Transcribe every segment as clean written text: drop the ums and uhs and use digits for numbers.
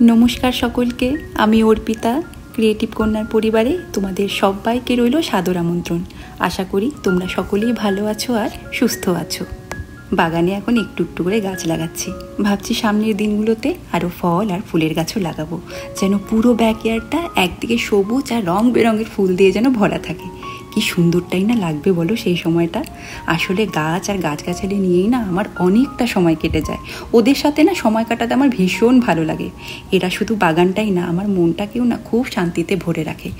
নমস্কার সকলকে, আমি অর্পিতা ক্রিয়েটিভ কন্যার পরিবারে তোমাদের সবাইকে রইল সাদর আমন্ত্রণ। আশা করি তোমরা সকলেই ভালো আছো আর সুস্থ আছো। বাগানে এখন একটু একটু করে গাছ লাগাচ্ছি, ভাবছি সামনের দিনগুলোতে আরও ফল আর ফুলের গাছও লাগাবো, যেন পুরো ব্যাকইয়ার্ডটা একদিকে সবুজ আর রং বেরঙের ফুল দিয়ে যেন ভরা থাকে। কি সুন্দরটাই না লাগবে বলো সেই সময়টা। আসলে গাছ আর গাছগাছালি নিয়েই না আমার অনেকটা সময় কেটে যায়। ওদের সাথে না সময় কাটাতে আমার ভীষণ ভালো লাগে। এরা শুধু বাগানটাই না, আমার মনটাকেও না খুব শান্তিতে ভরে রাখে।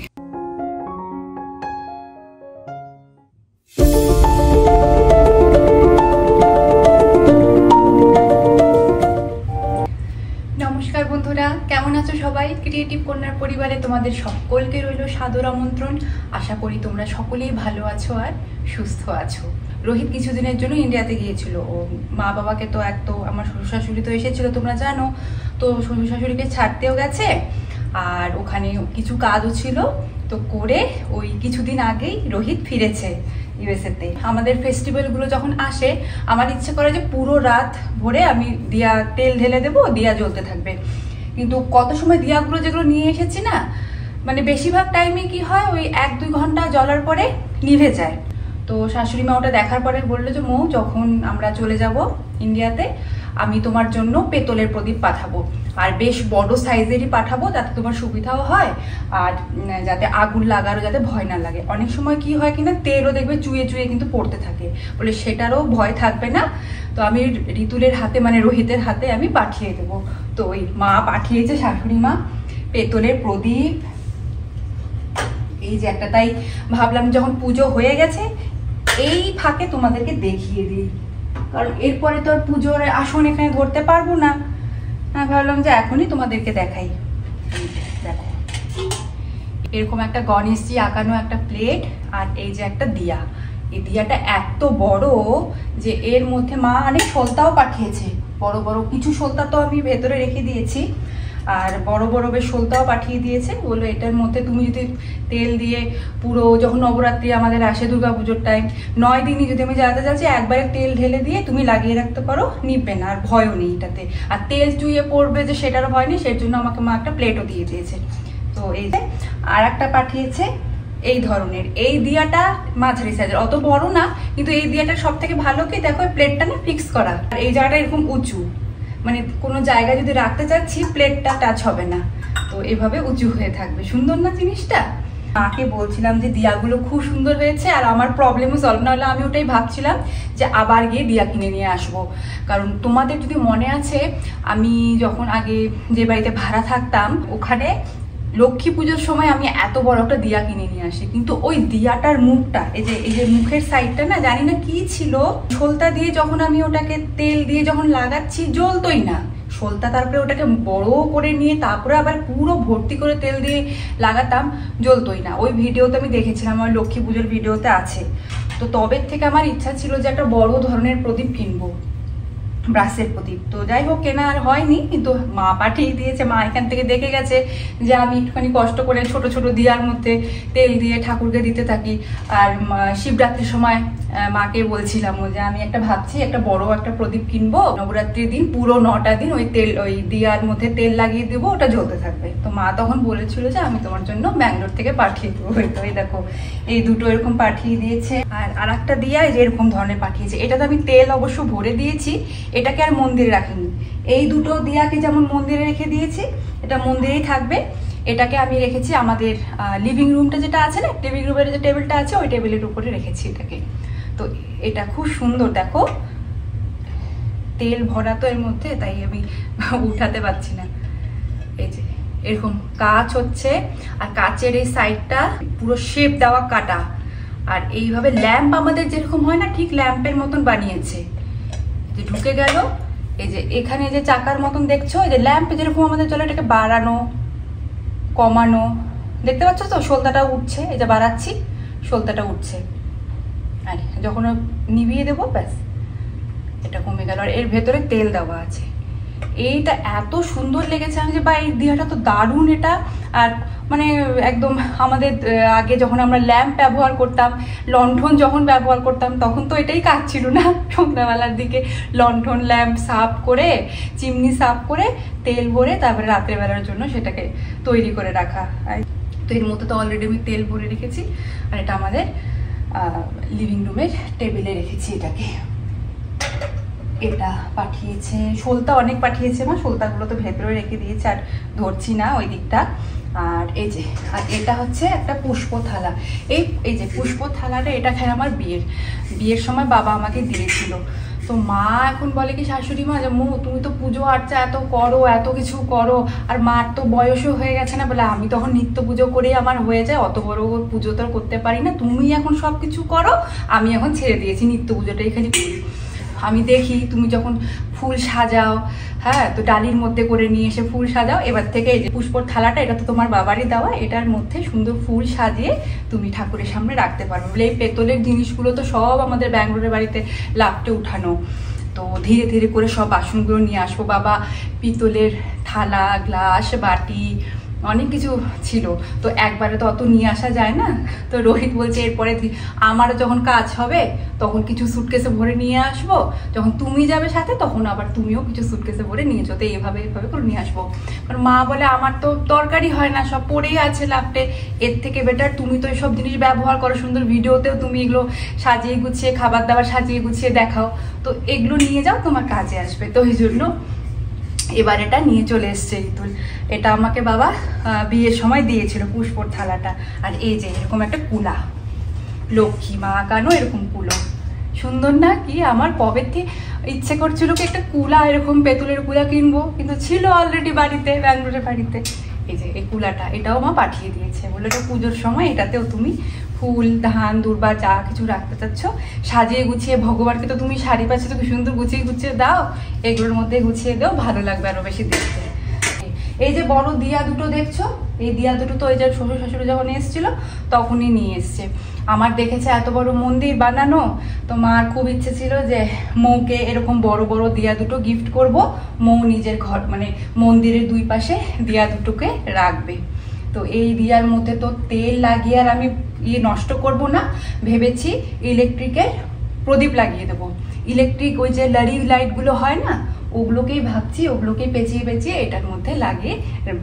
নমস্কার বন্ধুরা, কেমন আছো সবাই? ক্রিয়েটিভ কন্যার পরিবারে তোমাদের সকলকে রইল সাদর আমন্ত্রণ। আশা করি তোমরা সকলেই ভালো আছো আর সুস্থ আছো। রোহিত কিছুদিনের জন্য ইন্ডিয়াতে গিয়েছিল। ও মা বাবাকে তো আমার শ্বশুর শাশুড়ি তো এসেছিল, তোমরা জানো। তো শ্বশুর শাশুড়িকে ছাড়তেও গেছে, আর ওখানে কিছু কাজও ছিল, তো করে ওই কিছুদিন আগেই রোহিত ফিরেছে ইউএসএতে। আমাদের ফেস্টিভ্যালগুলো যখন আসে আমার ইচ্ছে করে যে পুরো রাত ভরে আমি দিয়া তেল ঢেলে দেবো, দিয়া জ্বলতে থাকবে। কিন্তু কত সময় দিয়াগুলো যেগুলো নিয়ে এসেছি না, মানে বেশিরভাগ টাইমে কি হয়, ওই 1-2 ঘন্টা জ্বলার পরে নিভে যায়। তো শাশুড়ি মা ওটা দেখার পরে বললো যে মৌ, যখন আমরা চলে যাব ইন্ডিয়াতে, আমি তোমার জন্য পেতলের প্রদীপ পাঠাবো, আর বেশ বড় সাইজেরই পাঠাবো, যাতে তোমার সুবিধাও হয় আর যাতে আগুন লাগারও যাতে ভয় না লাগে। অনেক সময় কি হয় কিনা, তেলও দেখবে চুয়ে চুয়ে কিন্তু পড়তে থাকে, বলে সেটারও ভয় থাকবে না। তো আমি ঋতুলের হাতে, মানে রোহিতের হাতে আমি পাঠিয়ে দেবো। তো ওই মা পাঠিয়েছে, শাশুড়ি মা, পেতলের প্রদীপ এই যে একটা। তাই ভাবলাম যখন পুজো হয়ে গেছে এই ফাঁকে তোমাদেরকে দেখিয়ে দিই, কারণ এরপরে তো আর পুজোর আসন এখানে ধরতে পারবো না। ভাবলাম যে এখনই তোমাদেরকে দেখাই। দেখো, এরকম একটা গণেশজি আঁকানো একটা প্লেট, আর এই যে একটা দিয়া। এই দিয়াটা এত বড় যে এর মধ্যে মা অনেক সলতাও পাঠিয়েছে। বড় বড় কিছু সলতা তো আমি ভেতরে রেখে দিয়েছি, আর বড় বড় বেশ সলতাও পাঠিয়ে দিয়েছে। বললো এটার মধ্যে তুমি যদি তেল দিয়ে পুরো, যখন নবরাত্রি আমাদের আসে, দুর্গাপুজোর টাইম, 9 দিনই যদি আমি জ্বালাতে চাচ্ছি, একবারে তেল ঢেলে দিয়ে তুমি লাগিয়ে রাখতে পারো, নিবে না, আর ভয়ও নেই এটাতে। আর তেল চুইয়ে পড়বে যে সেটারও ভয় নেই, সেই জন্য আমাকে মা একটা প্লেটও দিয়ে দিয়েছে। তো এই যে আর একটা পাঠিয়েছে এই ধরনের। এই দিয়াটা মাঝারি সাইজের, অত বড় না, কিন্তু এই দিয়াটা সব থেকে ভালো কি, দেখো প্লেটটা না ফিক্স করা, আর এই জায়গাটা এরকম উঁচু, মানে কোনো জায়গায় যদি রাখতে চাচ্ছি প্লেটটা টাচ হবে না, তো এভাবে উঁচু হয়ে থাকবে। সুন্দর না জিনিসটা? মাকে বলছিলাম যে দিয়াগুলো খুব সুন্দর হয়েছে, আর আমার প্রবলেমও সলভ না হলে আমি ওটাই ভাবছিলাম যে আবার গিয়ে দিয়া কিনে নিয়ে আসবো। কারণ তোমাদের যদি মনে আছে, আমি যখন আগে যে বাড়িতে ভাড়া থাকতাম, ওখানে লক্ষ্মী পুজোর সময় আমি এত বড় একটা দিয়া কিনে নিয়ে আসি, কিন্তু ওই দিয়াটার মুখটা, এই যে মুখের সাইডটা না, জানি না কি ছিল, সলতা দিয়ে যখন আমি ওটাকে তেল দিয়ে যখন লাগাচ্ছি জ্বলতোই না। সলতা তারপরে ওটাকে বড় করে নিয়ে তারপরে আবার পুরো ভর্তি করে তেল দিয়ে লাগাতাম, জ্বলতোই না। ওই ভিডিওতে আমি দেখেছিলাম, আমার লক্ষ্মী পুজোর ভিডিওতে আছে। তো তবে থেকে আমার ইচ্ছা ছিল যে একটা বড় ধরনের প্রদীপ কিনবো, ব্রাসের প্রদীপ। তো যাই হোক, কেনা আর হয়নি, কিন্তু মা পাঠিয়ে দিয়েছে। মা এখান থেকে দেখে গেছে যে আমি একটুখানি কষ্ট করে ছোট ছোট দিয়ার মধ্যে তেল দিয়ে ঠাকুরকে দিতে থাকি। আর শিবরাত্রির সময় মাকে বলছিলাম যে আমি একটা ভাবছি একটা বড় একটা প্রদীপ কিনবো, নবরাত্রির দিন পুরো 9টা দিন ওই দিয়ার মধ্যে তেল লাগিয়ে দেবো, ওটা জ্বলতে থাকবে। তো মা তখন বলেছিল যে আমি তোমার জন্য ব্যাঙ্গালোর থেকে পাঠিয়ে দেবো। তো এই দেখো, এই দুটো এরকম পাঠিয়ে দিয়েছে। আর একটা দিয়া এই যে এরকম ধরনের পাঠিয়েছে। এটাতে আমি তেল অবশ্য ভরে দিয়েছি, এটাকে আর মন্দিরে রাখিনি। এই দুটো দিয়াকে যেমন মন্দিরে রেখে দিয়েছি, এটা মন্দিরেই থাকবে। এটাকে আমি রেখেছি আমাদের লিভিং রুমটা যেটা আছে না, লিভিং রুমের যে টেবিলটা আছে, ওই টেবিলের উপরে রেখেছি এটাকে। তো এটা খুব সুন্দর, দেখো তেল ভরা তো এর মধ্যে, তাই আমি উঠাতে পারছি না। এই যে এরকম কাঁচ হচ্ছে, আর কাঁচের এই সাইডটা পুরো শেপ দেওয়া কাটা, আর এইভাবে ল্যাম্প আমাদের যেরকম হয় না, ঠিক ল্যাম্পের মতন বানিয়েছে। যে ঢুকে গেল, এই যে এখানে যে চাকার মতন দেখছো, এই যে ল্যাম্প যেরকম আমাদের চলে, এটাকে বাড়ানো কমানো, দেখতে পাচ্ছ তো? সলতাটা উঠছে, এই যে বাড়াচ্ছি, সলতাটা উঠছে, আর যখন নিভিয়ে দেবো ব্যাস এটা কমে গেল। আর এর ভেতরে তেল দেওয়া আছে। এইটা এত সুন্দর লেগেছে, আমি যে বা এই দিয়াটা তো দারুণ এটা। আর মানে একদম আমাদের আগে যখন আমরা ল্যাম্প ব্যবহার করতাম, লণ্ঠন যখন ব্যবহার করতাম, তখন তো এটাই কাজ ছিল না। সন্ধ্যাবেলার দিকে লণ্ঠন ল্যাম্প সাফ করে, চিমনি সাফ করে, তেল ভরে তারপরে রাতের বেলার জন্য সেটাকে তৈরি করে রাখা। তো এর মধ্যে তো অলরেডি আমি তেল ভরে রেখেছি। আর এটা আমাদের লিভিং রুমের টেবিলে রেখেছি এটাকে। এটা পাঠিয়েছে সলতা, অনেক পাঠিয়েছে মা, সলতাগুলো তো ভেতরে রেখে দিয়েছে, আর ধরছি না ওই দিকটা। আর এই যে, আর এটা হচ্ছে একটা পুষ্প থালা। এই যে পুষ্প থালাটা, এটা খায় আমার বিয়ের সময় বাবা আমাকে দিয়েছিল। তো মা এখন বলে কি শাশুড়ি মা, যে তুমি তো পুজো আর্চা এত করো, এত কিছু করো, আর মার তো বয়সও হয়ে গেছে না, বলে আমি তখন নিত্য পুজো করেই আমার হয়ে যায়, অত বড় পুজো তো করতে পারি না, তুমি এখন সব কিছু করো, আমি এখন ছেড়ে দিয়েছি, নিত্য পুজোটা এখানে করি। আমি দেখি তুমি যখন ফুল সাজাও, হ্যাঁ, তো ডালির মধ্যে করে নিয়ে এসে ফুল সাজাও। এবার থেকে এই যে পুষ্পর থালাটা, এটা তো তোমার বাবারই দেওয়া, এটার মধ্যে সুন্দর ফুল সাজিয়ে তুমি ঠাকুরের সামনে রাখতে পারবে বলে এই পেতলের জিনিসগুলো তো সব আমাদের ব্যাঙ্গালোরের বাড়িতে লাফটে উঠানো। তো ধীরে ধীরে করে সব বাসনগুলো নিয়ে আসবো। বাবা পিতলের থালা, গ্লাস, বাটি, অনেক কিছু ছিল, তো একবারে তো অত নিয়ে আসা যায় না। তো রোহিত বলছে এরপরে আমারও যখন কাজ হবে তখন কিছু সুটকেসে ভরে নিয়ে আসবো, যখন তুমি যাবে সাথে তখন আবার তুমিও কিছু সুটকেসে ভরে নিয়ে যেতে, এভাবে করে নিয়ে আসবো। কারণ মা বলে আমার তো দরকারই হয় না, সব পড়েই আছে লাফটে, এর থেকে বেটার তুমি তো এইসব জিনিস ব্যবহার করো, সুন্দর ভিডিওতেও তুমি এগুলো সাজিয়ে গুছিয়ে, খাবার দাবার সাজিয়ে গুছিয়ে দেখাও, তো এগুলো নিয়ে যাও, তোমার কাজে আসবে। তো এই জন্য এবার এটা নিয়ে চলে এসছে ইতুল। এটা আমাকে বাবা বিয়ের সময় দিয়েছিল পুষ্পর থালাটা। আর এই যে এরকম একটা কুলা, লক্ষ্মী মা কানো এরকম কুলো, সুন্দর না? কি আমার কবে থেকে ইচ্ছে করছিল কি একটা কুলা, এরকম পেতলের কুলা কিনবো, কিন্তু ছিল অলরেডি বাড়িতে, ব্যাঙ্গালোরের বাড়িতে। এই যে এই কুলাটা, এটাও মা পাঠিয়ে দিয়েছে, বলে এটা পুজোর সময় এটাতেও তুমি ফুল, ধান, দুর্বা যা কিছু রাখতে চাচ্ছ সাজিয়ে গুছিয়ে, ভগবানকে তো তুমি শাড়ি পাচ্ছ, তুমি সুন্দর গুছিয়ে গুছিয়ে দাও, এগুলোর মধ্যে গুছিয়ে দাও, ভালো লাগবে আরো বেশি দেখতে। এই যে বড় দিয়া দুটো দেখছো, এই দিয়া দুটো তো ওই যে শ্বশুর শাশুড়ি যখন এসেছিল তখনই নিয়ে এসছে। আমার দেখেছে এত বড় মন্দির বানানো, তো মার খুব ইচ্ছে ছিল যে মৌকে এরকম বড় বড় দিয়া দুটো গিফট করব, মৌ নিজের ঘর মানে মন্দিরের দুই পাশে দিয়া দুটোকে রাখবে। তো এই দিয়ার মধ্যে তো তেল লাগিয়ে আর আমি নষ্ট করব না, ভেবেছি ইলেকট্রিকের প্রদীপ লাগিয়ে দেবো। ইলেকট্রিক ওই যে লারি লাইটগুলো হয় না, ওগুলোকেই ভাবছি, ওগুলোকেই পেঁচিয়ে পেঁচিয়ে এটার মধ্যে লাগিয়ে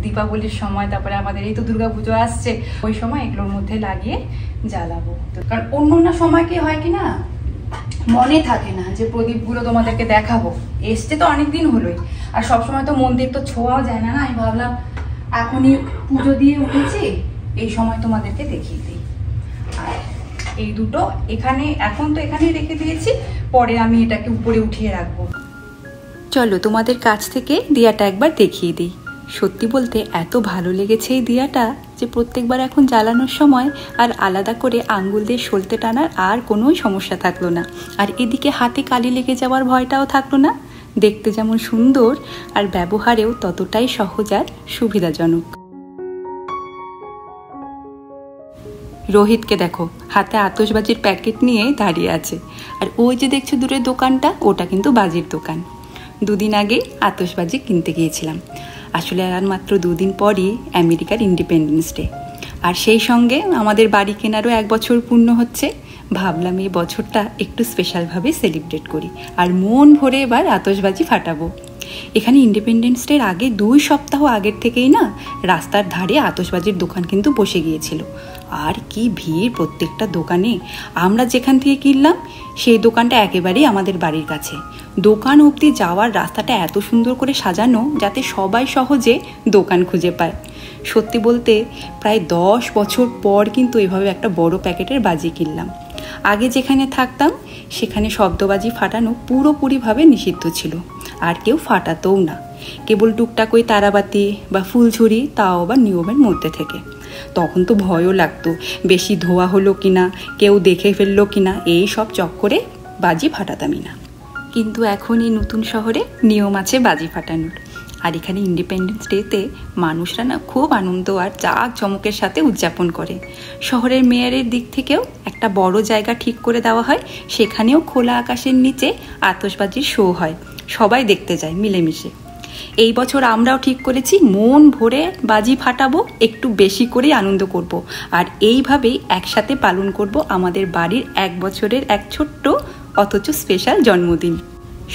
দীপাবলির সময়, তারপরে আমাদের এই তো দুর্গাপুজো আসছে, ওই সময় এগুলোর মধ্যে লাগিয়ে জ্বালাবো। কারণ অন্য সময় কি হয় কি না, মনে থাকে না যে প্রদীপগুলো তোমাদেরকে দেখাবো, এসছে তো অনেকদিন হলোই, আর সবসময় তো মন্দির তো ছোঁয়াও যায় না। আমি ভাবলাম এখনই পুজো দিয়ে উঠেছি, এই সময় তোমাদেরকে দেখিয়ে দিই। আর এই দুটো এখানে, এখন তো এখানেই রেখে দিয়েছি, পরে আমি এটাকে উপরে উঠিয়ে রাখবো। চলো তোমাদের কাছ থেকে দিয়াটা একবার দেখিয়ে দিই। সত্যি বলতে এত ভালো লেগেছে এই দিয়াটা যে প্রত্যেকবার এখন জ্বালানোর সময় আর আলাদা করে আঙ্গুল দিয়ে সলতে টানার আর কোনো সমস্যা থাকলো না, আর এদিকে হাতে কালি লেগে যাওয়ার ভয়টাও থাকলো না। দেখতে যেমন সুন্দর আর ব্যবহারেও ততটাই সহজ আর সুবিধাজনক। রোহিতকে দেখো হাতে আতশবাজির প্যাকেট নিয়ে দাঁড়িয়ে আছে, আর ওই যে দেখছো দূরের দোকানটা, ওটা কিন্তু বাজির দোকান। দুদিন আগে আতশবাজি কিনতে গিয়েছিলাম। আসলে আর মাত্র দুদিন পরই আমেরিকার ইন্ডিপেন্ডেন্স ডে, আর সেই সঙ্গে আমাদের বাড়ি কেনারও 1 বছর পূর্ণ হচ্ছে। ভাবলাম এই বছরটা একটু স্পেশালভাবে সেলিব্রেট করি, আর মন ভরে এবার আতশবাজি ফাটাবো। এখানে ইন্ডিপেন্ডেন্স ডের আগে 2 সপ্তাহ আগের থেকেই না রাস্তার ধারে আতশবাজির দোকান কিন্তু বসে গিয়েছিল, আর কি ভিড় প্রত্যেকটা দোকানে। আমরা যেখান থেকে কিনলাম সেই দোকানটা একেবারেই আমাদের বাড়ির কাছে। দোকান অবধি যাওয়ার রাস্তাটা এত সুন্দর করে সাজানো যাতে সবাই সহজে দোকান খুঁজে পায়। সত্যি বলতে প্রায় 10 বছর পর কিন্তু এভাবে একটা বড় প্যাকেটের বাজি কিনলাম। আগে যেখানে থাকতাম সেখানে শব্দবাজি ফাটানো পুরোপুরিভাবে নিষিদ্ধ ছিল, আর কেউ ফাটাতও না। কেবল টুকটাক ওই তারাবাতি বা ফুলঝুরি, তাও আবার নিয়মের মধ্যে থেকে। তখন তো ভয়ও লাগতো, বেশি ধোয়া হলো কিনা, কেউ দেখে ফেললো কিনা, এই সব চক্করে বাজি ফাটাতামই না। কিন্তু এখন এই নতুন শহরে নিয়ম আছে বাজি ফাটানোর। আর এখানে ইন্ডিপেন্ডেন্স ডেতে মানুষরা না খুব আনন্দ আর জাঁক জমকের সাথে উদযাপন করে। শহরের মেয়রের দিক থেকেও একটা বড় জায়গা ঠিক করে দেওয়া হয়, সেখানেও খোলা আকাশের নিচে আতশবাজির শো হয়, সবাই দেখতে যায় মিলেমিশে। এই বছর আমরাও ঠিক করেছি মন ভরে বাজি ফাটাবো, একটু বেশি করেই আনন্দ করব। আর এইভাবেই একসাথে পালন করব আমাদের বাড়ির 1 বছরের এক ছোট্ট অথচ স্পেশাল জন্মদিন।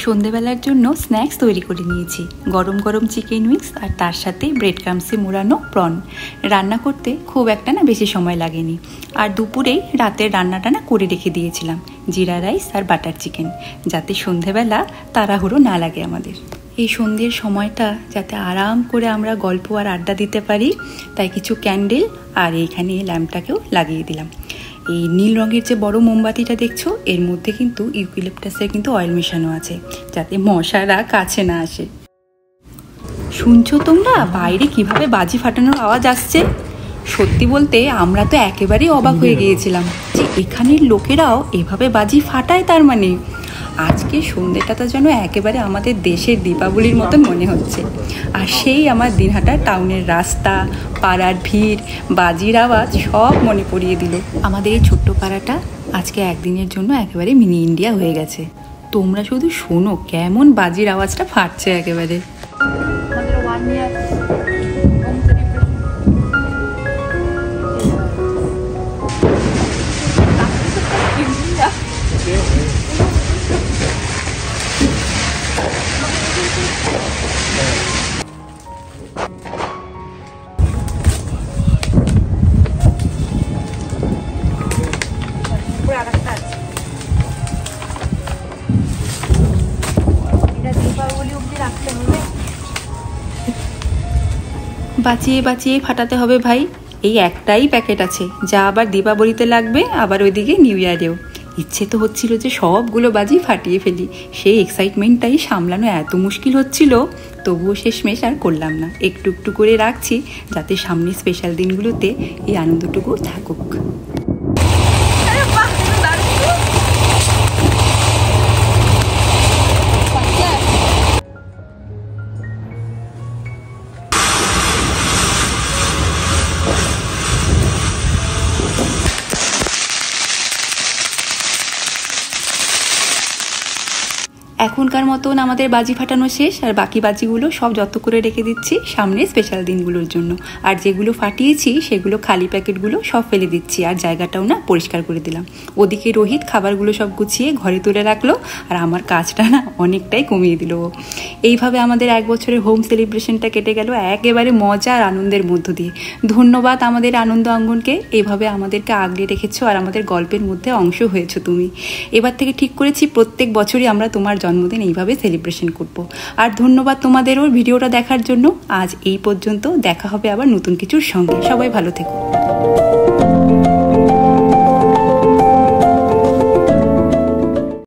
সন্ধেবেলার জন্য স্ন্যাক্স তৈরি করে নিয়েছি, গরম গরম চিকেন উইংস আর তার সাথে ব্রেড ক্রামসে মোড়ানো প্রন। রান্না করতে খুব একটা না বেশি সময় লাগেনি। আর দুপুরেই রাতের রান্নাটা না করে রেখে দিয়েছিলাম, জিরা রাইস আর বাটার চিকেন, যাতে সন্ধেবেলা তাড়াহুড়ো না লাগে আমাদের। এই সন্ধ্যের সময়টা যাতে আরাম করে আমরা গল্প আর আড্ডা দিতে পারি, তাই কিছু ক্যান্ডেল আর এইখানে ল্যাম্পটাকেও লাগিয়ে দিলাম। এই নীল রঙের যে বড় মোমবাতিটা দেখছো, এর মধ্যে কিন্তু ইউক্যালিপটাসের কিন্তু অয়েল মেশানো আছে, যাতে মশারা কাছে না আসে। শুনছো তোমরা বাইরে কিভাবে বাজি ফাটানোর আওয়াজ আসছে? সত্যি বলতে আমরা তো একেবারেই অবাক হয়ে গিয়েছিলাম যে এখানের লোকেরাও এভাবে বাজি ফাটায়। তার মানে আজকে সন্ধ্যেটা তো যেন একেবারে আমাদের দেশের দীপাবলির মতন মনে হচ্ছে। আর সেই আমার দিনহাটা টাউনের রাস্তা, পাড়ার ভিড়, বাজির আওয়াজ সব মনে পড়িয়ে দিল। আমাদের এই ছোট্ট পাড়াটা আজকে একদিনের জন্য একেবারে মিনি ইন্ডিয়া হয়ে গেছে। তোমরা শুধু শোনো কেমন বাজির আওয়াজটা ফাটছে একেবারে। বাঁচিয়ে বাঁচিয়ে ফাটাতে হবে ভাই, এই একটাই প্যাকেট আছে, যা আবার দীপাবলিতে লাগবে, আবার ওইদিকে নিউ ইয়ারেও। ইচ্ছে তো হচ্ছিল যে সবগুলো বাজি ফাটিয়ে ফেলি, সেই এক্সাইটমেন্টটাই সামলানো এত মুশকিল হচ্ছিল, তবুও শেষমেশ আর করলাম না। একটু একটু করে রাখছি, যাতে সামনের স্পেশাল দিনগুলোতে এই আনন্দটুকু থাকুক। এখনকার মতন আমাদের বাজি ফাটানো শেষ, আর বাকি বাজিগুলো সব যত করে রেখে দিচ্ছি সামনের স্পেশাল দিনগুলোর জন্য। আর যেগুলো ফাটিয়েছি সেগুলো খালি প্যাকেটগুলো সব ফেলে দিচ্ছি, আর জায়গাটাও না পরিষ্কার করে দিলাম। ওদিকে রোহিত খাবারগুলো সব গুছিয়ে ঘরে তুলে রাখলো, আর আমার কাজটা না অনেকটাই কমিয়ে দিল। এইভাবে আমাদের 1 বছরের হোম সেলিব্রেশনটা কেটে গেল একেবারে মজা আর আনন্দের মধ্য দিয়ে। ধন্যবাদ আমাদের আনন্দ অঙ্গনকে, এইভাবে আমাদেরকে আগলে রেখেছো আর আমাদের গল্পের মধ্যে অংশ হয়েছো তুমি। এবার থেকে ঠিক করেছি প্রত্যেক বছরই আমরা তোমার জন্মদিন এইভাবে সেলিব্রেশন করব। আর ধন্যবাদ তোমাদেরও ভিডিওটা দেখার জন্য। আজ এই পর্যন্ত, দেখা হবে আবার নতুন কিছুর সঙ্গে। সবাই ভালো থেকো।